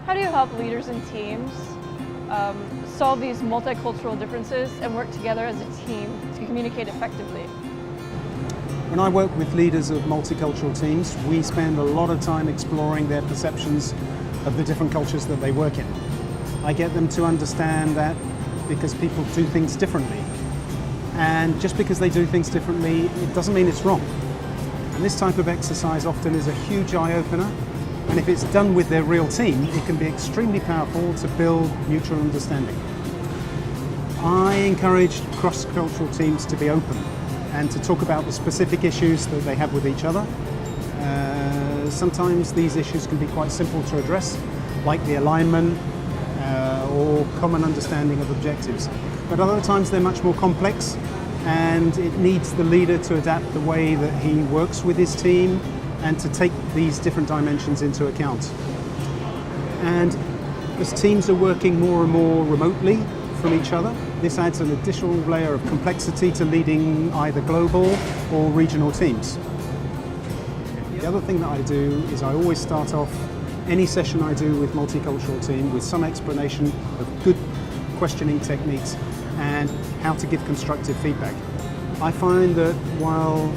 How do you help leaders and teams solve these multicultural differences and work together as a team to communicate effectively? When I work with leaders of multicultural teams, we spend a lot of time exploring their perceptions of the different cultures that they work in. I get them to understand that because people do things differently. And just because they do things differently, it doesn't mean it's wrong. And this type of exercise often is a huge eye-opener. And if it's done with their real team, it can be extremely powerful to build mutual understanding. I encourage cross-cultural teams to be open and to talk about the specific issues that they have with each other. Sometimes these issues can be quite simple to address, like the alignment or common understanding of objectives. But other times they're much more complex, and it needs the leader to adapt the way that he works with his team and to take these different dimensions into account. And as teams are working more and more remotely from each other, this adds an additional layer of complexity to leading either global or regional teams. The other thing that I do is I always start off any session I do with multicultural team with some explanation of good questioning techniques and how to give constructive feedback. I find that while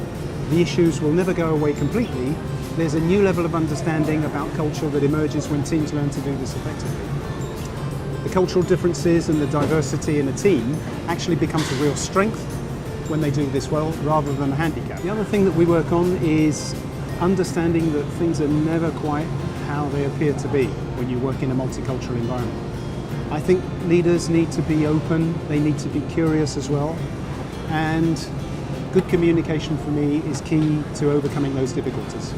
the issues will never go away completely, there's a new level of understanding about culture that emerges when teams learn to do this effectively. The cultural differences and the diversity in a team actually becomes a real strength when they do this well, rather than a handicap. The other thing that we work on is understanding that things are never quite how they appear to be when you work in a multicultural environment. I think leaders need to be open, they need to be curious as well, and good communication for me is key to overcoming those difficulties.